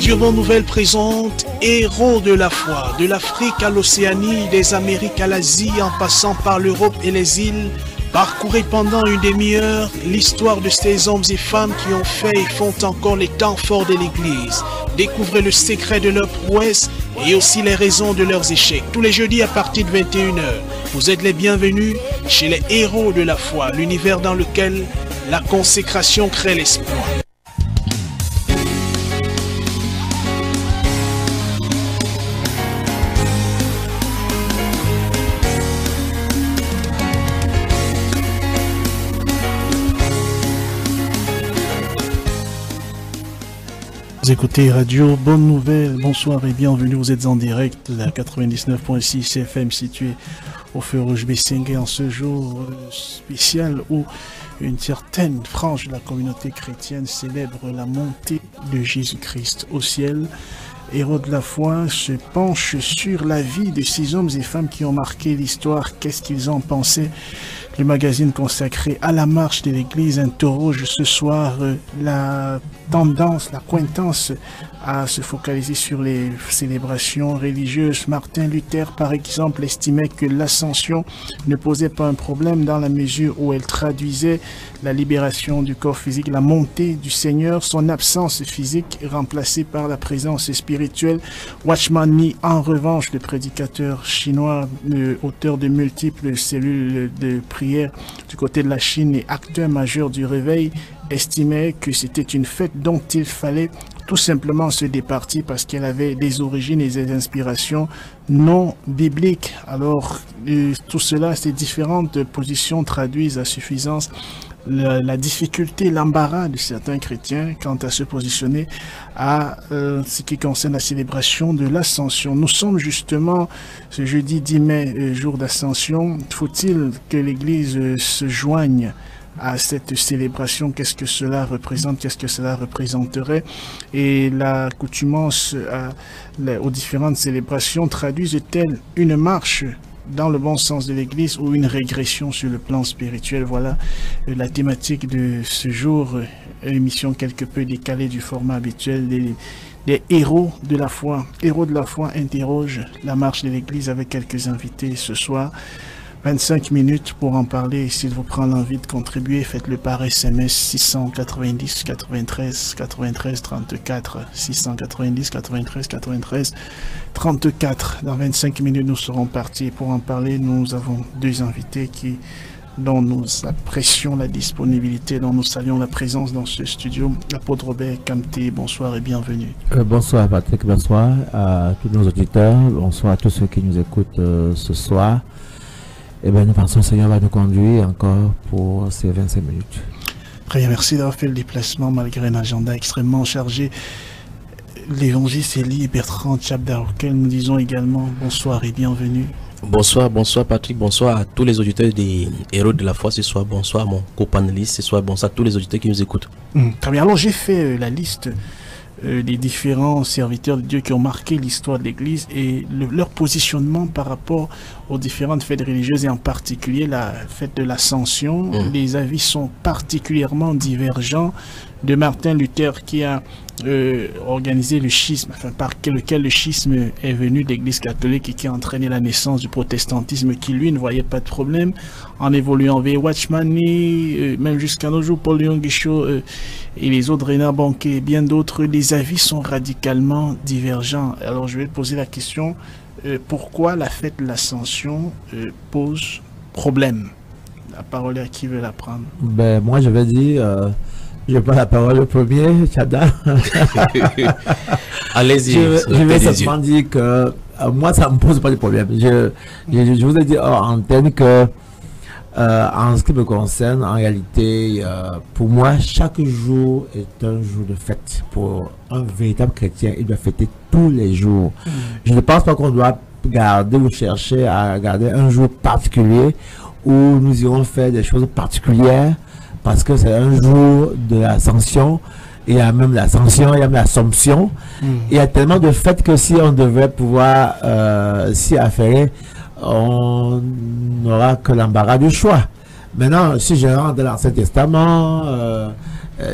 Radio Bonne Nouvelle présente Héros de la foi, de l'Afrique à l'Océanie, des Amériques à l'Asie, en passant par l'Europe et les îles. Parcourez pendant une demi-heure l'histoire de ces hommes et femmes qui ont fait et font encore les temps forts de l'Église. Découvrez le secret de leur prouesse et aussi les raisons de leurs échecs. Tous les jeudis à partir de 21h, vous êtes les bienvenus chez les Héros de la foi, l'univers dans lequel la consécration crée l'espoir. Vous écoutez Radio Bonne Nouvelle, bonsoir et bienvenue, vous êtes en direct, la 99.6 CFM située au Feu Rouge Bessengue en ce jour spécial où une certaine frange de la communauté chrétienne célèbre la montée de Jésus-Christ au ciel. Héros de la foi se penche sur la vie de ces hommes et femmes qui ont marqué l'histoire, qu'est-ce qu'ils en pensaient. Le magazine consacré à la marche de l'Église interroge ce soir la tendance, la coïncidence à se focaliser sur les célébrations religieuses. Martin Luther, par exemple, estimait que l'ascension ne posait pas un problème dans la mesure où elle traduisait la libération du corps physique, la montée du Seigneur, son absence physique remplacée par la présence spirituelle. Watchman Nee, en revanche, le prédicateur chinois, auteur de multiples cellules de prière du côté de la Chine et acteur majeur du réveil, estimait que c'était une fête dont il fallait tout simplement se départir parce qu'elle avait des origines et des inspirations non bibliques. Alors, tout cela, ces différentes positions traduisent à suffisance la difficulté, l'embarras de certains chrétiens quant à se positionner à ce qui concerne la célébration de l'Ascension. Nous sommes justement ce jeudi 10 mai, jour d'Ascension. Faut-il que l'Église se joigne à cette célébration? Qu'est-ce que cela représente? Qu'est-ce que cela représenterait? Et l'accoutumance aux différentes célébrations traduisent-elles une marche dans le bon sens de l'Église ou une régression sur le plan spirituel? Voilà la thématique de ce jour, émission quelque peu décalée du format habituel des héros de la foi. Héros de la foi interroge la marche de l'Église avec quelques invités ce soir. 25 minutes pour en parler. S'il vous prend l'envie de contribuer, faites-le par SMS 690 93 93 34 690 93 93 34. Dans 25 minutes, nous serons partis pour en parler. Nous avons deux invités dont nous apprécions la disponibilité, dont nous saluons la présence dans ce studio. L'apôtre Robert Kamté, bonsoir et bienvenue. Bonsoir Patrick, bonsoir à tous nos auditeurs, bonsoir à tous ceux qui nous écoutent ce soir. Et bien, nous pensons que le Seigneur va nous conduire encore pour ces 25 minutes. Très bien, merci d'avoir fait le déplacement malgré un agenda extrêmement chargé. L'évangéliste Élie Bertrand Tchabda, auquel nous disons également bonsoir et bienvenue. Bonsoir Patrick, bonsoir à tous les auditeurs des Héros de la foi ce soir, bonsoir à mon co-panéliste ce soir, bonsoir à tous les auditeurs qui nous écoutent. Très bien, alors j'ai fait la liste des différents serviteurs de Dieu qui ont marqué l'histoire de l'Église et leur positionnement par rapport aux différentes fêtes religieuses et en particulier la fête de l'Ascension. Les avis sont particulièrement divergents de Martin Luther qui a organisé le schisme, par lequel le schisme est venu de l'Église catholique et qui a entraîné la naissance du protestantisme qui lui ne voyait pas de problème en évoluant vers Watchman Nee, même jusqu'à nos jours Paul Yonggi-Cho et les autres Reinhard Bonnke et bien d'autres. Les avis sont radicalement divergents. Alors je vais te poser la question, pourquoi la fête de l'Ascension pose problème? La parole est à qui veut la prendre? Ben moi je vais dire je prends la parole le premier, Tchada. Allez-y. Je vais simplement dire que moi, ça ne me pose pas de problème. Je vous ai dit en antenne que, en ce qui me concerne, en réalité, pour moi, chaque jour est un jour de fête. Pour un véritable chrétien, il doit fêter tous les jours. Je ne pense pas qu'on doit garder ou chercher à garder un jour particulier où nous irons faire des choses particulières. Parce que c'est un jour de l'Ascension, il y a même l'Ascension, il y a même l'Assomption. Il y a tellement de fêtes que si on devait pouvoir s'y affairer, on n'aura que l'embarras du choix. Maintenant, si je rentre dans l'Ancien Testament,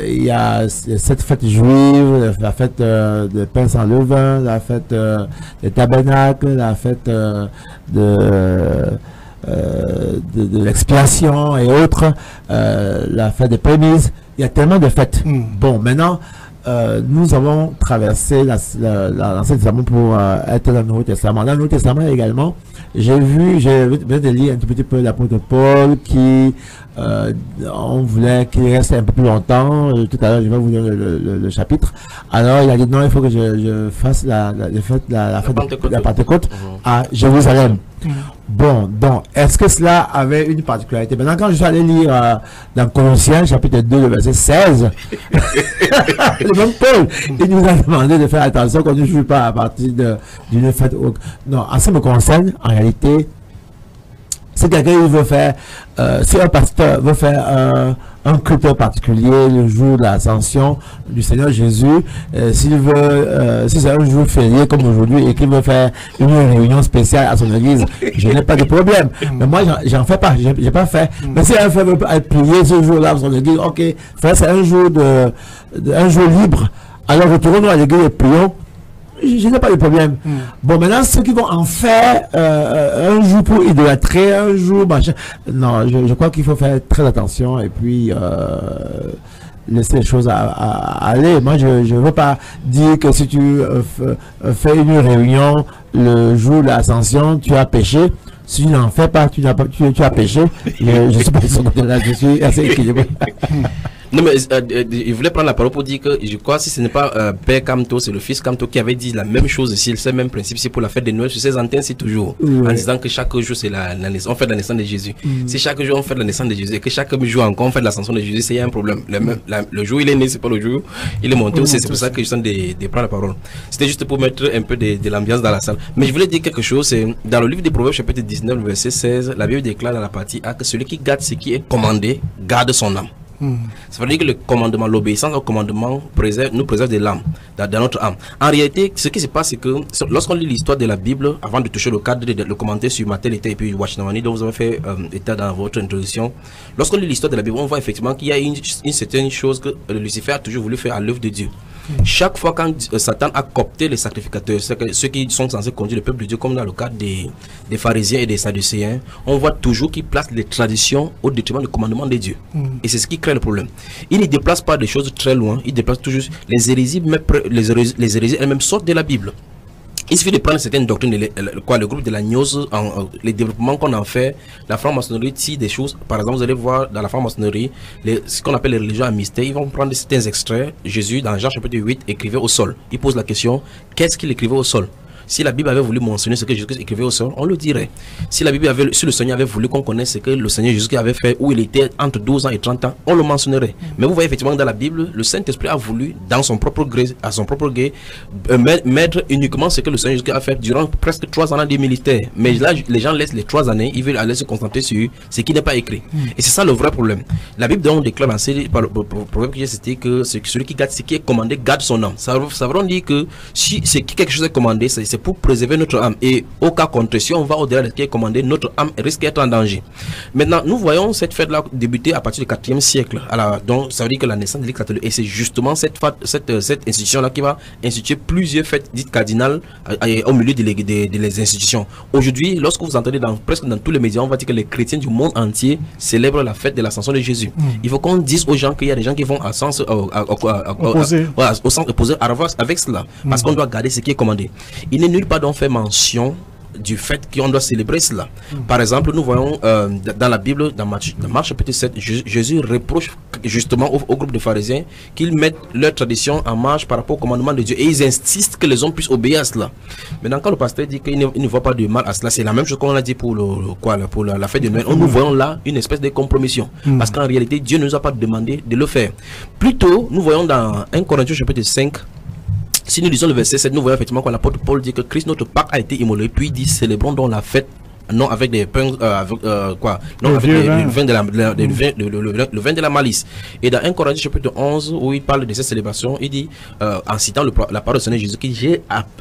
il y a cette fête juive, la fête de pain sans levain, la fête des tabernacles, la fête de l'expiation et autres, la fête des prémices. Il y a tellement de fêtes. Bon, maintenant, nous avons traversé l'Ancien Testament pour être dans le Nouveau Testament. Dans le Nouveau Testament également, j'ai vu de lire un tout petit peu l'apôtre Paul qui on voulait qu'il reste un peu plus longtemps. Tout à l'heure, je vais vous donner le chapitre. Alors, il a dit non, il faut que je fasse la fête de la Pentecôte à Jérusalem. Bon, donc, est-ce que cela avait une particularité? Maintenant, quand je suis allé lire dans Colossiens, chapitre 2, le verset 16, le même Paul, il nous a demandé de faire attention qu'on ne joue pas à partir d'une fête. Non, en ce qui me concerne, en réalité, si quelqu'un veut faire, si un pasteur veut faire un culte particulier le jour de l'ascension du Seigneur Jésus, s'il veut, si c'est un jour férié comme aujourd'hui et qu'il veut faire une réunion spéciale à son église, je n'ai pas de problème. Mais moi, j'en fais pas, j'ai pas fait. Mais si un frère veut prier ce jour-là à son église, ok, frère, c'est un jour un jour libre. Alors retournons à l'église et prions. Je n'ai pas de problème. Bon, maintenant, ceux qui vont en faire un jour pour idolâtrer, un jour, machin, non, je crois qu'il faut faire très attention et puis laisser les choses aller. Moi, je ne veux pas dire que si tu fais une réunion le jour de l'ascension, tu as péché. Si tu n'en fais pas, tu as péché. Je suis pas de ce côté-là, je suis assez équilibré. Non, mais il voulait prendre la parole pour dire que je crois si ce n'est pas Père Camto, c'est le fils Camto qui avait dit la même chose ici, c'est le même principe, c'est pour la fête de Noël sur ses antennes, c'est toujours en disant que chaque jour c'est on fait la naissance de Jésus. Si chaque jour on fait la naissance de Jésus et que chaque jour encore on fait l'ascension de Jésus, c'est un problème. Le jour il est né, c'est pas le jour il est monté aussi, c'est pour ça que je sens de prendre la parole. C'était juste pour mettre un peu de l'ambiance dans la salle. Mais je voulais dire quelque chose, c'est dans le livre des Proverbes chapitre 19 verset 16, la Bible déclare dans la partie A que celui qui garde ce qui est commandé garde son âme. Ça veut dire que le commandement, l'obéissance au commandement nous préserve de l'âme, dans notre âme. En réalité, ce qui se passe, c'est que lorsqu'on lit l'histoire de la Bible, avant de toucher le cadre, de le commenter sur Matthieu et puis Watchnawani, dont vous avez fait état dans votre introduction, lorsqu'on lit l'histoire de la Bible, on voit effectivement qu'il y a une certaine chose que Lucifer a toujours voulu faire à l'œuvre de Dieu. Chaque fois quand Satan a coopté les sacrificateurs, ceux qui sont censés conduire le peuple de Dieu, comme dans le cas des pharisiens et des sadducéens, on voit toujours qu'ils placent les traditions au détriment du commandement de Dieu. Et c'est ce qui crée le problème. Ils ne déplacent pas des choses très loin, ils déplacent toujours les hérésies, les hérésies elles-mêmes sortent de la Bible. Il suffit de prendre certaines doctrines, le groupe de la gnose, les développements qu'on en fait, la franc-maçonnerie tire des choses. Par exemple, vous allez voir dans la franc-maçonnerie, ce qu'on appelle les religions à mystère, ils vont prendre certains extraits. Jésus, dans Jean chapitre 8, écrivait au sol. Il pose la question, qu'est-ce qu'il écrivait au sol? Si la Bible avait voulu mentionner ce que Jésus écrivait au sol, on le dirait. Si le Seigneur avait voulu qu'on connaisse ce que le Seigneur Jésus avait fait, où il était entre 12 ans et 30 ans, on le mentionnerait. Mais vous voyez effectivement dans la Bible, le Saint-Esprit a voulu, dans son propre gré, à son propre gré, mettre uniquement ce que le Seigneur Jésus a fait durant presque 3 ans de ministère. Mais là, les gens laissent les 3 années, ils veulent aller se concentrer sur ce qui n'est pas écrit. Et c'est ça le vrai problème. La Bible donc déclare par le proverbe que j'ai cité que celui qui garde ce qui est commandé garde son âme. Ça veut dire que si quelque chose est commandé, c'est pour préserver notre âme. Et au cas contre, si on va au-delà de ce qui est commandé, notre âme risque d'être en danger. Maintenant, nous voyons cette fête-là débuter à partir du 4e siècle. Alors, donc, ça veut dire que la naissance de l'Église catholique. Et c'est justement cette institution-là qui va instituer plusieurs fêtes dites cardinales au milieu des institutions. Aujourd'hui, lorsque vous entendez presque dans tous les médias, on va dire que les chrétiens du monde entier célèbrent la fête de l'ascension de Jésus. Il faut qu'on dise aux gens qu'il y a des gens qui vont au sens opposé avec cela. Parce qu'on doit garder ce qui est commandé. Il n'est nulle part dont fait mention du fait qu'on doit célébrer cela. Par exemple, nous voyons dans la Bible, dans Marc chapitre 7, Jésus reproche justement au groupe de pharisiens qu'ils mettent leur tradition en marche par rapport au commandement de Dieu et ils insistent que les hommes puissent obéir à cela. Maintenant, quand le pasteur dit qu'il ne voit pas de mal à cela, c'est la même chose qu'on a dit pour la fête de Noël. Nous voyons là une espèce de compromission parce qu'en réalité, Dieu ne nous a pas demandé de le faire. Plutôt, nous voyons dans 1 Corinthiens chapitre 5, si nous lisons le verset 7, nous voyons effectivement quand l'apôtre Paul dit que Christ, notre Pâque, a été immolé, puis il dit célébrons donc la fête non avec des pains, avec, quoi, non avec le vin de le vin de la malice. Et dans 1 Corinthiens chapitre 11, où il parle de cette célébration, il dit, en citant la parole du Seigneur Jésus, que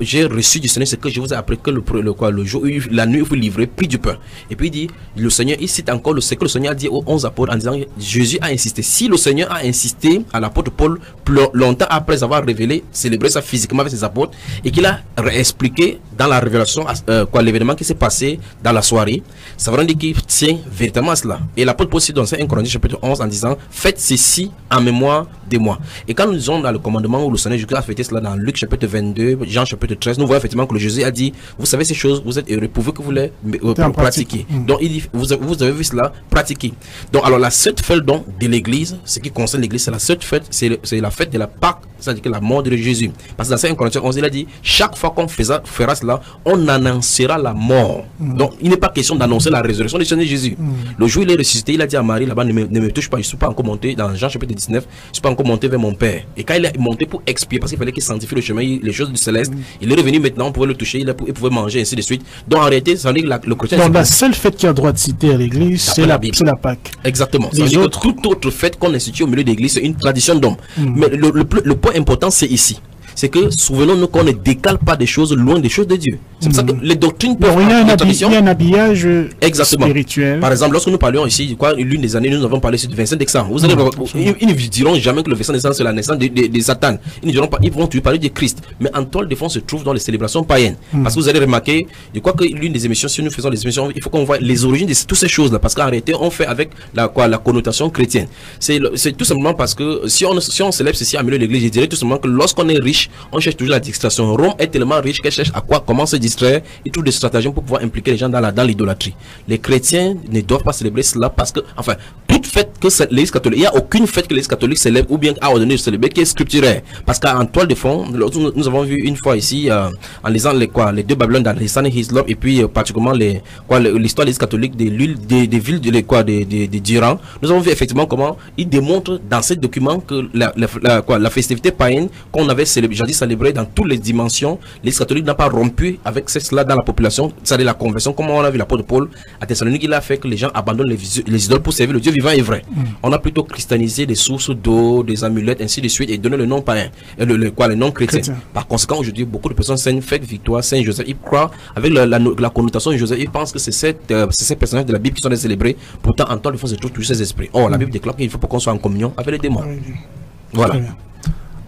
j'ai reçu du Seigneur ce que je vous ai appris, que le jour, la nuit où vous livrez, pris du pain. Et puis il dit, le Seigneur, il cite encore ce que le Seigneur a dit aux 11 apôtres en disant, Jésus a insisté. Si le Seigneur a insisté à l'apôtre Paul, longtemps après avoir révélé, célébré ça physiquement avec ses apôtres, et qu'il a expliqué dans la révélation l'événement qui s'est passé dans la soirée, ça veut dire qu'il tient véritablement à cela. Et l'apôtre Paul cite dans 1 Corinthiens chapitre 11 en disant, faites ceci en mémoire de moi. Et quand nous disons dans le commandement où le Seigneur Jésus a fêté cela dans Luc chapitre 22, Jean chapitre 13, nous voyons effectivement que le Jésus a dit, vous savez ces choses, vous êtes heureux pourvu que vous les pratiquiez. Donc il dit, vous avez vu cela, pratiquer. Donc alors la seule fête donc de l'église, ce qui concerne l'église, c'est la seule fête, c'est la fête de la Pâque, c'est-à-dire que la mort de Jésus. Parce que dans 1 Corinthiens 11, il a dit, chaque fois qu'on fera cela, on annoncera la mort. Donc il n'est pas question d'annoncer la résurrection du Seigneur Jésus. Le jour où il est ressuscité, il a dit à Marie là-bas, ne me touche pas, je ne suis pas encore monté, dans Jean chapitre 19, je ne suis pas encore monté vers mon Père. Et quand il est monté pour expier, parce qu'il fallait qu'il sanctifie le chemin, les choses du céleste, il est revenu maintenant, on pouvait le toucher, il pouvait manger, ainsi de suite. Donc en réalité, ça veut dire que le chrétien... Donc la seule fête qui a droit de citer à l'église, c'est la Pâque. Exactement. Ça veut dire que toute autre fête qu'on institue au milieu de l'église, c'est une tradition d'homme. Mais le point important, c'est ici. C'est que, souvenons-nous qu'on ne décale pas des choses loin des choses de Dieu. C'est pour ça que les doctrines peuvent il y a un habillage spirituel. Par exemple, lorsque nous parlions ici, l'une des années, nous avons parlé sur le Vincent d'Exemple. Vous allez voir, ils ne diront jamais que le Vincent d'Exemple, c'est la naissance de Satan. Ils ne diront pas, ils vont toujours parler de Christ. Mais en toile de fond se trouve dans les célébrations païennes. Parce que vous allez remarquer, je crois que l'une des émissions, si nous faisons des émissions, il faut qu'on voit les origines de toutes ces choses-là. Parce qu'en réalité, on fait avec la connotation chrétienne. C'est tout simplement parce que si on célèbre ceci en milieu de l'église, je dirais tout simplement que lorsqu'on est riche, on cherche toujours la distraction. Rome est tellement riche qu'elle cherche comment se distraire. Il trouve des stratagèmes pour pouvoir impliquer les gens dans l'idolâtrie. Les chrétiens ne doivent pas célébrer cela parce que, enfin, toute fête que l'église catholique, il n'y a aucune fête que l'église catholique célèbre ou bien a ordonné de célébrer qui est scripturaire. Parce qu'en toile de fond, nous avons vu une fois ici, en lisant les deux Babylone d'Alexander Hislop et puis particulièrement l'histoire de l'église catholique des villes d'Iran, nous avons vu effectivement comment il démontre dans ces documents que la festivité païenne qu'on avait jadis célébrée dans toutes les dimensions, l'église catholique n'a pas rompu avec cela dans la population, c'est-à-dire la conversion, comme on a vu l'apôtre Paul à Thessalonique, il a fait que les gens abandonnent les idoles pour servir le Dieu vivant et vrai. On a plutôt christianisé des sources d'eau, des amulettes, ainsi de suite, et donné le nom païen, le nom chrétien. Par conséquent, aujourd'hui, beaucoup de personnes Sainte Fête Victoire, Saint Joseph, ils croient avec la connotation de Joseph, ils pensent que c'est ces personnages de la Bible qui sont célébrés. Pourtant, en temps de fond, c'est tous ces esprits. Or, la Bible déclare qu'il faut pas qu'on soit en communion avec les démons. Voilà.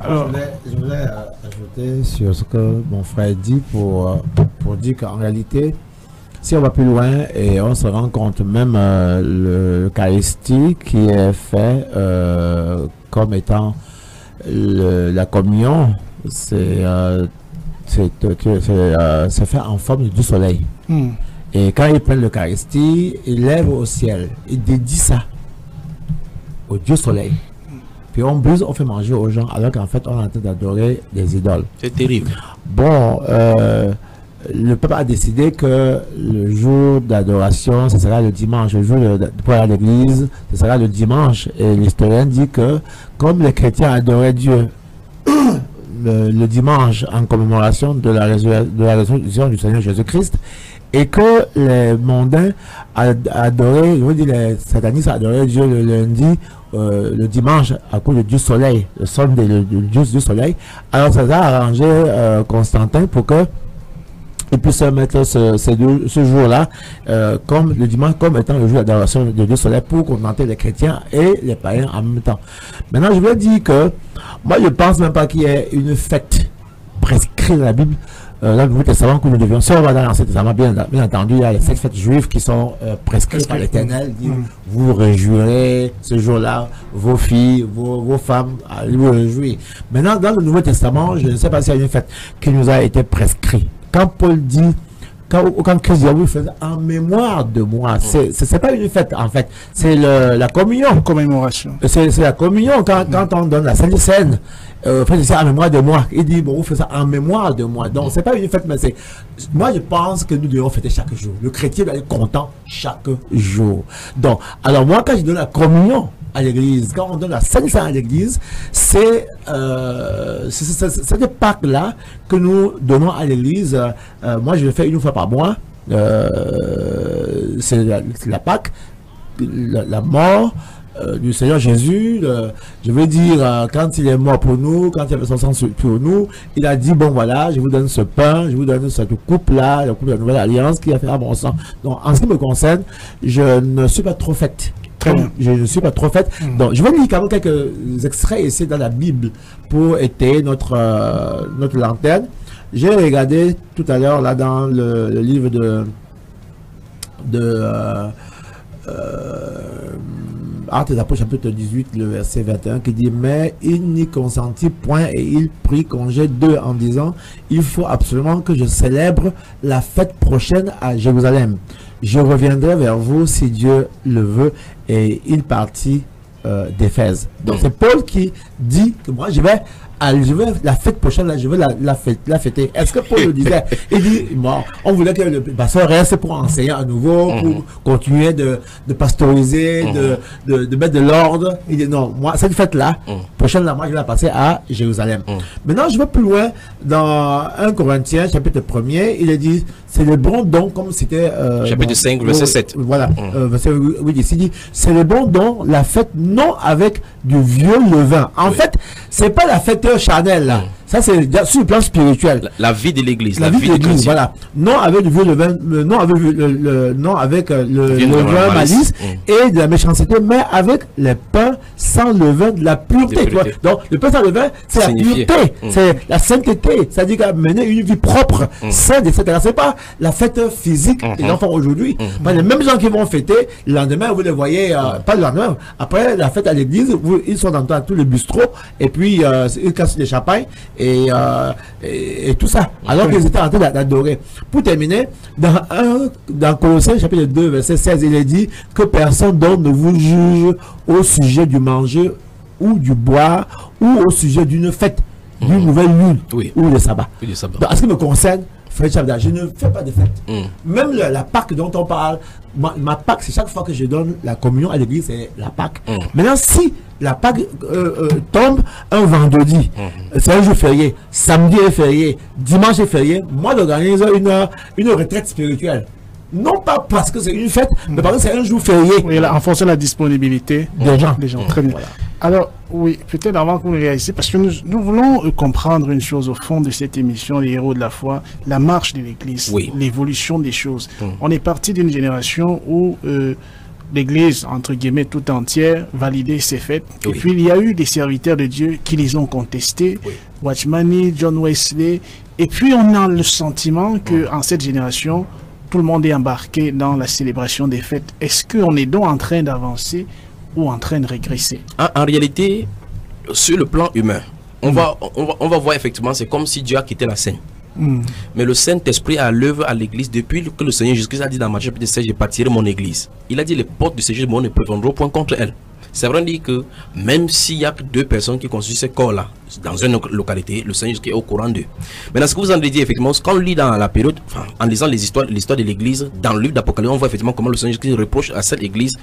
Alors, je voulais ajouter sur ce que mon frère dit pour dire qu'en réalité, si on va plus loin et on se rend compte même l'Eucharistie qui est fait comme étant la communion, c'est fait en forme du soleil. Et quand ils prennent l'Eucharistie, ils lèvent au ciel, ils dédient ça au Dieu soleil. Puis on buse, on fait manger aux gens, alors qu'en fait, on est en train d'adorer des idoles. C'est terrible. Bon, le peuple a décidé que le jour d'adoration, ce sera le dimanche. Le jour pour aller à l'église, ce sera le dimanche. Et l'historien dit que, comme les chrétiens adoraient Dieu le dimanche en commémoration de la résurrection du Seigneur Jésus-Christ, et que les mondains adoraient, je veux dire, les satanistes adoraient Dieu le lundi, le dimanche à cause du soleil, le Sunday, le dieu du soleil. Alors ça a arrangé Constantin pour que il puisse mettre ce jour-là comme le dimanche comme étant le jour d'adoration de Dieu soleil pour contenter les chrétiens et les païens en même temps. Maintenant, je veux dire que moi je pense même pas qu'il y ait une fête prescrite dans la Bible. Dans le Nouveau Testament que nous devions, si on va dans l'Ancien Testament, bien entendu, il y a les 7 fêtes juives qui sont prescrites par l'Éternel. Vous réjouirez ce jour-là, vos filles, vos femmes, vous réjouir. Maintenant, dans le Nouveau Testament, je ne sais pas s'il y a une fête qui nous a été prescrite. Quand Paul dit, quand Christ dit, vous faites en mémoire de moi, c'est pas une fête en fait, c'est la communion. Commémoration. C'est la communion quand on donne la Sainte Seine. Faites ça en mémoire de moi. Il dit, bon, vous faites ça en mémoire de moi. Donc, c'est pas une fête, mais c'est... Moi, je pense que nous devons fêter chaque jour. Le chrétien doit être content chaque jour. Donc, alors moi, quand je donne la communion à l'église, quand on donne la Sainte Seine à l'église, c'est cette Pâques-là que nous donnons à l'église. Moi, je le fais une fois par mois. c'est la Pâque, la mort du Seigneur Jésus. Je veux dire, quand il est mort pour nous, quand il avait son sang pour nous, il a dit, bon voilà, je vous donne ce pain, je vous donne cette coupe-là, la coupe de la nouvelle alliance qui a fait à mon sang. Donc, en ce qui me concerne, je ne suis pas trop faite. Je ne suis pas trop faite. Donc, je vais lire quand même quelques extraits ici dans la Bible pour étayer notre lanterne. J'ai regardé tout à l'heure là dans le livre de Actes des Apôtres chapitre 18, le verset 21, qui dit: mais il n'y consentit point et il prit congé d'eux en disant: il faut absolument que je célèbre la fête prochaine à Jérusalem. Je reviendrai vers vous si Dieu le veut. Et il partit d'Éphèse. Donc c'est Paul qui dit que moi je vais la fête prochaine, là, je veux la fêter. Est-ce que Paul le disait? Il dit, bon, on voulait que le pasteur reste pour enseigner à nouveau, pour continuer de pastoriser, de mettre de l'ordre. Il dit, non, moi, cette fête-là, prochaine, là, moi, je vais la passer à Jérusalem. Maintenant, je vais plus loin, dans 1 Corinthiens, chapitre 1er, il est dit, c'est le bon don, comme c'était... chapitre 5, verset 7. Voilà, verset 8, ici, dit, c'est le bon don, la fête non avec du vieux levain. En fait, c'est pas la fête charnelle, là. Ça, c'est sur le plan spirituel. La vie de l'église. La vie de l'église, voilà. Non avec le vieux levain, non avec le levain malice et de la méchanceté, mais avec les pains sans levain de la pureté. Donc, le pain sans levain, c'est la pureté, c'est la sainteté. C'est-à-dire qu'à mener une vie propre, sainte, etc. C'est pas la fête physique des enfants aujourd'hui. Les mêmes gens qui vont fêter, le lendemain, vous les voyez, pas le lendemain, après la fête à l'église, ils sont dans tous les bistrots, et puis ils cassent les champagnes, et tout ça, alors qu'ils étaient en train d'adorer. Pour terminer, dans Colossiens chapitre 2 verset 16, il est dit que personne d'autre ne vous juge au sujet du manger ou du boire ou au sujet d'une fête, d'une nouvelle lune ou le sabbat. Donc, en ce qui me concerne, je ne fais pas de fête. Même la Pâque dont on parle, ma Pâque, c'est chaque fois que je donne la communion à l'église, c'est la Pâque. Maintenant, si la Pâque tombe un vendredi, c'est un jour férié, samedi est férié, dimanche est férié, moi j'organise une retraite spirituelle. Non pas parce que c'est une fête, mais parce que c'est un jour férié. Oui, là, en fonction de la disponibilité des gens. Très bien. Voilà. Alors, oui, peut-être avant que vous le réalisiez, parce que nous voulons comprendre une chose au fond de cette émission, les héros de la foi, la marche de l'Église, l'évolution des choses. On est parti d'une génération où l'Église, entre guillemets, tout entière, validait ces fêtes. Et puis, il y a eu des serviteurs de Dieu qui les ont contestés. Watchmani, John Wesley. Et puis, on a le sentiment qu'en cette génération, tout le monde est embarqué dans la célébration des fêtes. Est-ce qu'on est donc en train d'avancer ou en train de régresser? En réalité, sur le plan humain, on va voir effectivement, c'est comme si Dieu a quitté la scène. Mais le Saint-Esprit est à l'œuvre à l'église depuis que le Seigneur Jésus-Christ a dit dans Matthieu chapitre 16, je bâtirai mon église. Il a dit les portes du Seigneur ne prétendront point contre elle. C'est vrai dire que même s'il y a que deux personnes qui constituent ce corps-là dans une localité, le Seigneur est au courant d'eux. Maintenant, ce que vous en avez dit, effectivement, quand on lit dans la période, en lisant l'histoire de l'église, dans le livre d'Apocalypse, on voit effectivement comment le Seigneur reproche à cette église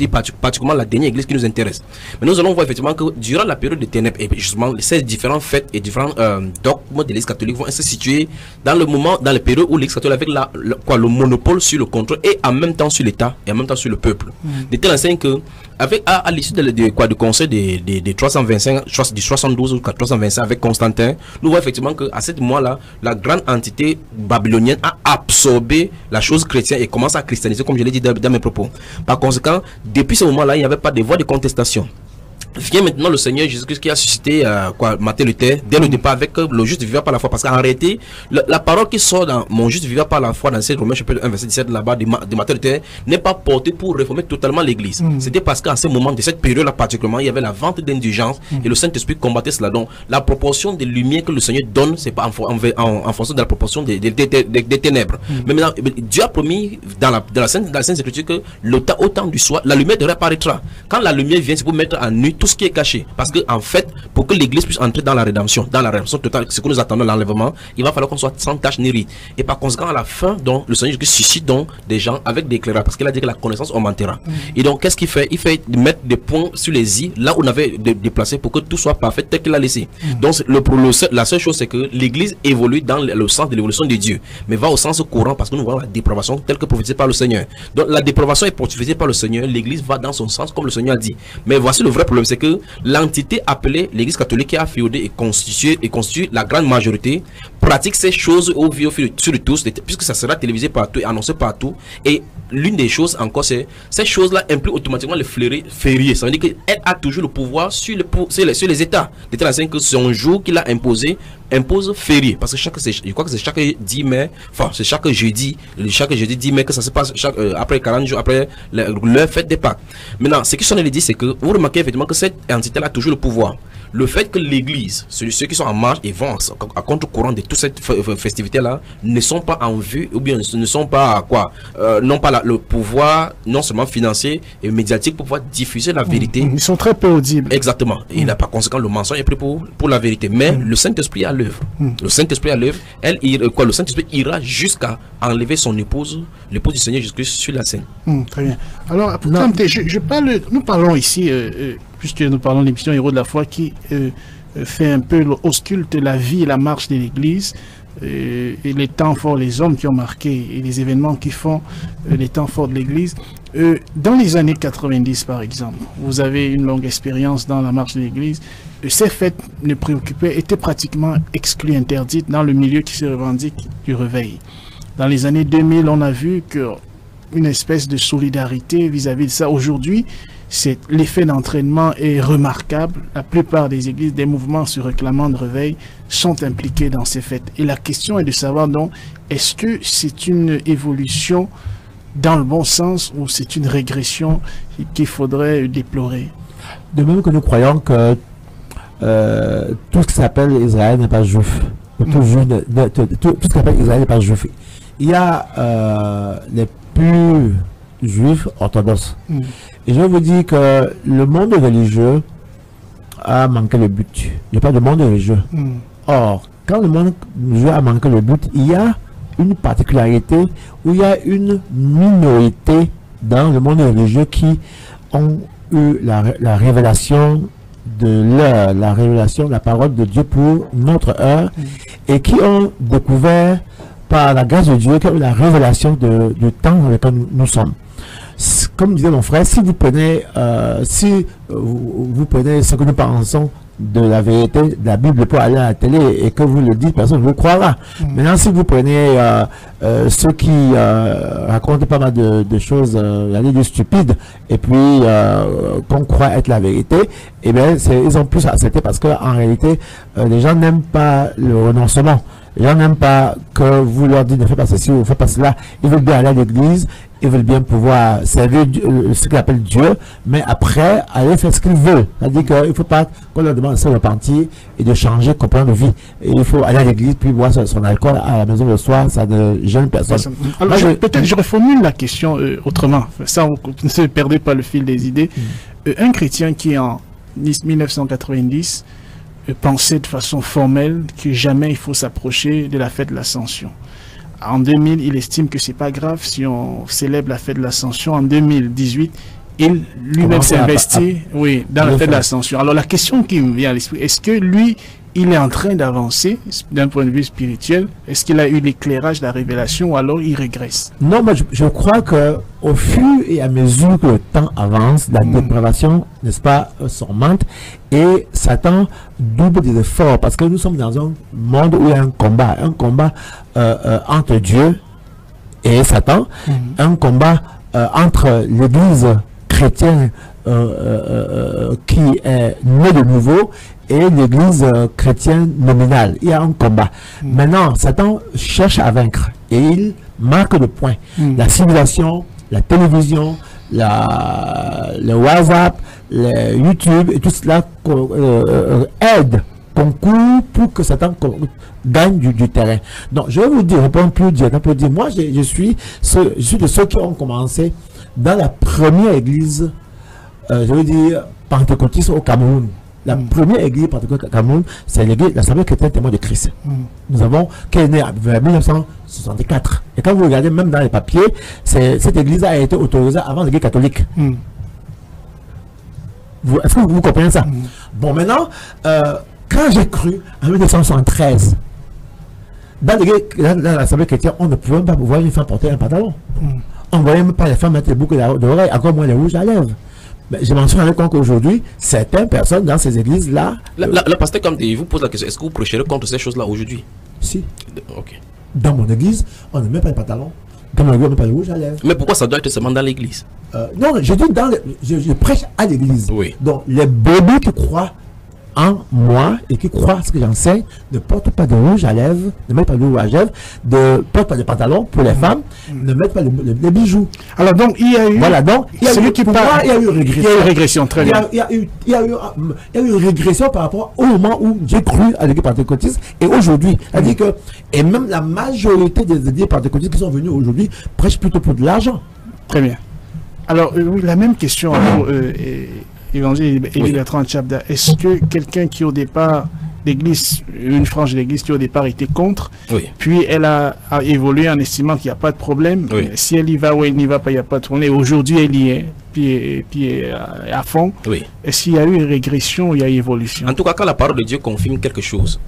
est particulièrement la dernière église qui nous intéresse. Mais nous allons voir effectivement que durant la période des ténèbres, et justement, ces différentes fêtes et différents dogmes de l'église catholique vont se situer dans la période où l'église catholique avec le monopole sur le contrôle et en même temps sur l'État et en même temps sur le peuple. De telle enseigne que, à l'issue du conseil des 325, du 72 ou 325 avec Constantin, nous voyons effectivement qu'à ce moment-là, la grande entité babylonienne a absorbé la chose chrétienne et commence à christianiser, comme je l'ai dit dans mes propos. Par conséquent, depuis ce moment-là, il n'y avait pas de voie de contestation. Vient maintenant le Seigneur Jésus-Christ qui a suscité Matthieu Luther dès le départ avec le juste vivant par la foi, parce qu'en réalité la parole qui sort dans mon juste vivant par la foi dans cette Romains chapitre 1 verset 17 là-bas de Matthieu Luther n'est pas portée pour réformer totalement l'église. C'était parce qu'à ce moment de cette période là particulièrement, il y avait la vente d'indulgence et le Saint-Esprit combattait cela. Donc la proportion de lumière que le Seigneur donne, c'est pas en fonction de la proportion des ténèbres. Mais maintenant Dieu a promis dans la Sainte Écriture que au temps du soir la lumière apparaîtra. Quand la lumière vient, c'est pour mettre en nu tout ce qui est caché. Parce que en fait, pour que l'église puisse entrer dans la rédemption totale, ce que nous attendons, l'enlèvement, il va falloir qu'on soit sans tache ni ride. Et par conséquent, à la fin, donc, le Seigneur Jésus suscite donc des gens avec des éclairages, parce qu'il a dit que la connaissance augmentera. Et donc, qu'est-ce qu'il fait? Il fait mettre des points sur les i, là où on avait déplacé pour que tout soit parfait tel qu'il a laissé. Donc, la seule chose, c'est que l'église évolue dans le sens de l'évolution de Dieu, mais va au sens courant parce que nous voyons la dépravation telle que prophétisée par le Seigneur. Donc, la dépravation est prophétisée par le Seigneur, l'église va dans son sens comme le Seigneur a dit. Mais voici le vrai problème, c'est que l'entité appelée l'église catholique qui a féodé et constitue la grande majorité, pratique ces choses au fil de tous, puisque ça sera télévisé partout et annoncé partout. Et l'une des choses encore, c'est ces choses-là impliquent automatiquement le férié. Ça veut dire qu'elle a toujours le pouvoir sur les États. De telle façon que son jour qu'il a imposé impose férié. Parce que je crois que c'est chaque 10 mai, enfin c'est chaque jeudi 10 mai que ça se passe après 40 jours après leur fête des Pâques. Maintenant, ce que son dit, c'est que vous remarquez effectivement que cette entité-là a toujours le pouvoir. Le fait que l'église, ceux qui sont en marche et vont à contre-courant de toute cette festivité-là, ne sont pas en vue, ou bien ne sont pas n'ont pas le pouvoir, non seulement financier et médiatique, pour pouvoir diffuser la vérité. Ils sont très peu audibles. Exactement. Et par conséquent, le mensonge est pris pour la vérité. Mais le Saint-Esprit est à l'œuvre. Le Saint-Esprit à l'œuvre, le Saint-Esprit ira jusqu'à enlever son épouse, l'épouse du Seigneur Jésus-Christ sur la scène. Très bien. Alors, nous parlons ici, puisque nous parlons de l'émission Héros de la foi qui fait un peu ausculte la vie et la marche de l'Église, et les temps forts, les hommes qui ont marqué et les événements qui font les temps forts de l'Église. Dans les années 90, par exemple, vous avez une longue expérience dans la marche de l'Église. Ces fêtes étaient pratiquement exclues, interdites dans le milieu qui se revendique du réveil. Dans les années 2000, on a vu qu'une espèce de solidarité vis-à-vis de ça. Aujourd'hui, l'effet d'entraînement est remarquable. La plupart des églises, des mouvements se réclamant de réveil sont impliqués dans ces fêtes. Et la question est de savoir donc, est-ce que c'est une évolution dans le bon sens ou c'est une régression qu'il faudrait déplorer? De même que nous croyons que tout ce qui s'appelle Israël n'est pas juif. Tout ce qui s'appelle Israël n'est pas juif. Il y a les plus juifs orthodoxes. Et je vous dis que le monde religieux a manqué le but. Il n'y a pas de monde religieux. Or, quand le monde religieux a manqué le but, il y a une particularité où il y a une minorité dans le monde religieux qui ont eu la révélation la révélation de la parole de Dieu pour notre heure et qui ont découvert par la grâce de Dieu, qui ont eu la révélation du temps dans lequel nous sommes. Comme disait mon frère, si vous prenez vous prenez ce que nous pensons de la vérité de la Bible pour aller à la télé et que vous le dites, personne ne vous croira. Maintenant, si vous prenez ceux qui racontent pas mal de choses, aller de stupides, et puis qu'on croit être la vérité, et bien ils ont plus accepté parce que en réalité, les gens n'aiment pas le renoncement. Les gens n'aiment pas que vous leur dites ne faites pas ceci ou ne faites pas cela. Ils veulent bien aller à l'église, ils veulent bien pouvoir servir ce qu'ils appellent Dieu, mais après, aller faire ce qu'ils veulent. C'est-à-dire qu'il ne faut pas qu'on leur demande de se repentir et de changer complètement de vie. Et il faut aller à l'église, puis boire son alcool à la maison le soir, ça ne gêne personne. Alors, peut-être je reformule la question autrement. Ça, vous ne se perdez pas le fil des idées. Un chrétien qui, en 1990, pensait de façon formelle que jamais il faut s'approcher de la fête de l'Ascension. En 2000, il estime que c'est pas grave si on célèbre la fête de l'Ascension. En 2018, il lui-même s'est investi dans la fête de l'Ascension. Alors la question qui me vient à l'esprit, est-ce que lui, il est en train d'avancer d'un point de vue spirituel? Est-ce qu'il a eu l'éclairage, la révélation, ou alors il régresse? Non, mais je crois que au fur et à mesure que le temps avance, la dépravation, n'est-ce pas, s'augmente et Satan double des efforts parce que nous sommes dans un monde où il y a un combat entre Dieu et Satan, un combat entre l'Église chrétienne qui est née de nouveau et l'église chrétienne nominale. Il y a un combat. Maintenant, Satan cherche à vaincre et il marque le point. La civilisation, la télévision, le WhatsApp, le YouTube et tout cela concourt pour que Satan gagne du terrain. Donc, je vais vous dire, répondre plus directement, moi, je suis de ceux qui ont commencé dans la première église, je veux dire, pentecôtiste au Cameroun. La première église pentecôtiste au Cameroun, c'est l'église, l'Assemblée chrétienne témoin de Christ. Nous avons, qui est née en 1964. Et quand vous regardez même dans les papiers, cette église a été autorisée avant l'église catholique. Est-ce que vous comprenez ça? Bon, maintenant, quand j'ai cru en 1973, dans l'Assemblée chrétienne, on ne pouvait pas voir une femme porter un pantalon. On ne voyait même pas les femmes mettre des boucles d'oreilles, encore moins les rouges à lèvres. Mais je m'en suis rendu compte qu'aujourd'hui, certaines personnes dans ces églises-là... Le pasteur, comme il vous pose la question, est-ce que vous prêcherez contre ces choses-là aujourd'hui? Si. Ok. Dans mon église, on ne met pas les pantalons. Dans mon église, on ne met pas les rouges à lèvres. Mais pourquoi ça doit être seulement dans l'église? Non, je dis je prêche à l'église. Oui. Donc, les bébés qui croient en moi et qui croient ce que j'enseigne ne portent pas de rouge à lèvres, ne mettent pas de rouge à lèvres, ne portent pas de pantalons pour les femmes, ne mettent pas les bijoux. Alors donc il y a eu... Voilà, donc il y a eu, qui parle, il y a eu régression. Il y a eu régression, très bien. Il y a eu régression par rapport au moment où j'ai cru à l'église pentecôtiste et aujourd'hui. C'est-à-dire que, et même la majorité des églises pentecôtistes qui sont venus aujourd'hui prêchent plutôt pour de l'argent. Très bien. Alors, oui, la même question pour Évangile Élie Bertrand Tchabda. Est-ce que quelqu'un qui au départ, l'église, une frange de l'église qui au départ était contre, puis elle a évolué en estimant qu'il n'y a pas de problème, si elle y va ou elle n'y va pas, il n'y a pas de problème, aujourd'hui elle y est, puis à fond, est-ce qu'il y a eu une régression ou il y a eu évolution? En tout cas, quand la parole de Dieu confirme quelque chose,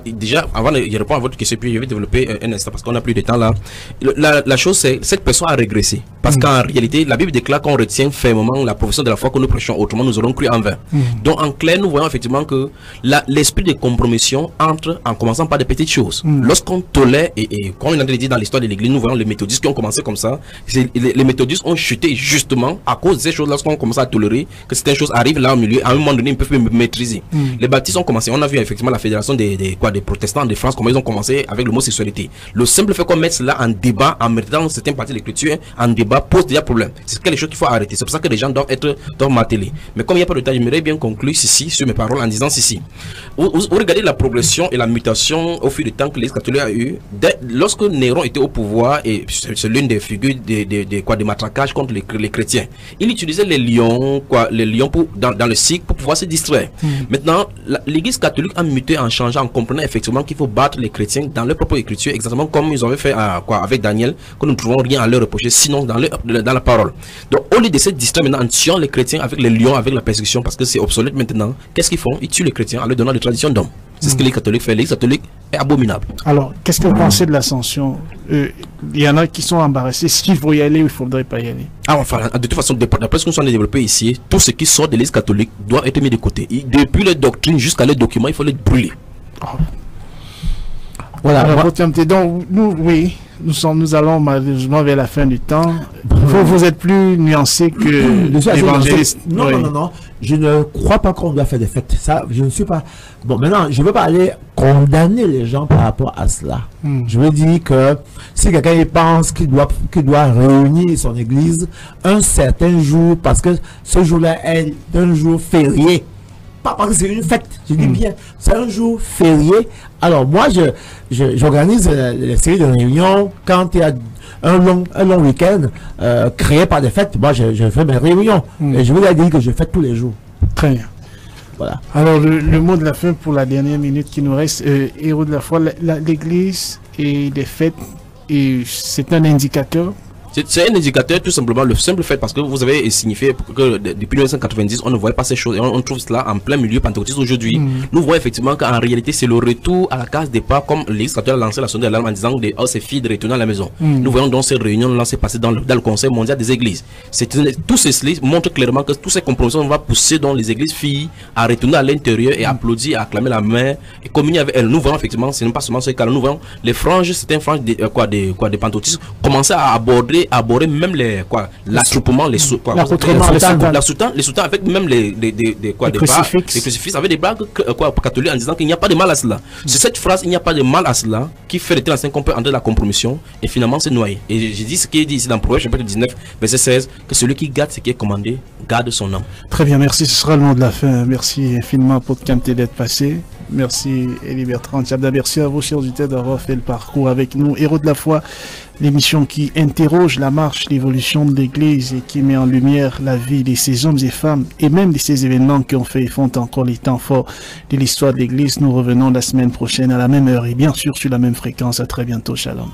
déjà, avant de répondre à votre question, puis je vais développer un instant parce qu'on n'a plus de temps là. La chose, c'est cette personne a régressé. Parce qu'en réalité, la Bible déclare qu'on retient fermement la profession de la foi que nous prêchons, autrement nous aurons cru en vain. Donc, en clair, nous voyons effectivement que l'esprit de compromission entre en commençant par des petites choses. Lorsqu'on tolère, et comme on a dit dans l'histoire de l'église, nous voyons les méthodistes qui ont commencé comme ça. Les méthodistes ont chuté justement à cause de ces choses, lorsqu'on commence à tolérer que certaines choses arrivent là au milieu, à un moment donné, ils peuvent plus maîtriser. Les baptistes ont commencé, on a vu effectivement la fédération des protestants de France, comment ils ont commencé avec l'homosexualité. Le simple fait qu'on mette cela en débat, en mettant certaines parties de l'écriture en débat, pose déjà problème. C'est quelque chose qu'il faut arrêter. C'est pour ça que les gens doivent être martelés. Mais comme il n'y a pas de temps, j'aimerais bien conclure ici sur mes paroles en disant ceci. Vous regardez la progression et la mutation au fil du temps que l'Église catholique a eu. Lorsque Néron était au pouvoir, et c'est l'une des figures des matraquages contre les chrétiens, il utilisait les lions dans le cycle pour pouvoir se distraire. Maintenant, l'Église catholique a muté en changeant, en comprenant effectivement qu'il faut battre les chrétiens dans leur propre écriture, exactement comme ils avaient fait avec Daniel, que nous ne trouvons rien à leur reprocher, sinon dans la parole. Donc, au lieu de se distraire maintenant en tuant les chrétiens avec les lions, avec la persécution, parce que c'est obsolète maintenant, qu'est-ce qu'ils font? Ils tuent les chrétiens en leur donnant des traditions d'hommes. C'est ce que les catholiques font. L'Église catholique est abominable. Alors, qu'est-ce que vous pensez de l'ascension? Il y en a qui sont embarrassés. Est-ce qu'il faut y aller ou il ne faudrait pas y aller? Enfin, de toute façon, d'après ce que nous sommes développés ici, tout ce qui sort de l'Église catholique doit être mis de côté. Depuis les doctrines jusqu'à les documents, il faut les brûler. Voilà. Alors, donc, nous allons malheureusement vers la fin du temps. Vous êtes plus nuancé que l'évangéliste. Non. Je ne crois pas qu'on doit faire des fêtes. Ça, je ne suis pas. Bon, maintenant, je ne veux pas aller condamner les gens par rapport à cela. Je veux dire que si quelqu'un pense qu'il doit réunir son église un certain jour, parce que ce jour-là est un jour férié, pas parce que c'est une fête, je dis bien, c'est un jour férié. Alors moi, j'organise les séries de réunions quand il y a un long week-end créé par des fêtes. Moi, je fais mes réunions et je vous ai dit que je fais tous les jours. Très bien. Voilà. Alors le mot de la fin pour la dernière minute qui nous reste, héros de la foi, l'église et les fêtes, c'est un indicateur. C'est un indicateur, tout simplement, le simple fait, parce que vous avez signifié que depuis 1990, on ne voyait pas ces choses, et on trouve cela en plein milieu pentecôtiste aujourd'hui. Nous voyons effectivement qu'en réalité, c'est le retour à la case départ, comme l'Église catholique a lancé la sonnette d'alarme en disant c'est fini de retourner à la maison. Nous voyons donc ces réunions-là s'est passé dans le Conseil mondial des églises. Tout ceci montre clairement que tous ces compromissions vont pousser dans les églises filles à retourner à l'intérieur et applaudir, à acclamer la main et communier avec elles. Nous voyons effectivement, ce n'est pas seulement ce cas, nous voyons les franges, certaines franges des pentecôtistes commencer à aborder même l'attroupement, les soutans avec même les crucifixes avec des blagues catholiques en disant qu'il n'y a pas de mal à cela. C'est cette phrase, il n'y a pas de mal à cela, qui fait rester l'ancien qu'on peut entrer dans la compromission et finalement c'est noyé. Et j'ai dit ce qui est dit ici dans Proverbe chapitre 19 verset 16, que celui qui garde ce qui est commandé garde son âme. Très bien, merci, ce sera le mot de la fin. Merci infiniment pour Kamté d'être passé. Merci Elie Bertrand Tchabda. Merci à vous, chers auditeurs, d'avoir fait le parcours avec nous. Héros de la foi, l'émission qui interroge la marche, l'évolution de l'Église et qui met en lumière la vie de ces hommes et femmes et même de ces événements qui ont fait et font encore les temps forts de l'histoire de l'Église. Nous revenons la semaine prochaine à la même heure et bien sûr sur la même fréquence. À très bientôt. Shalom.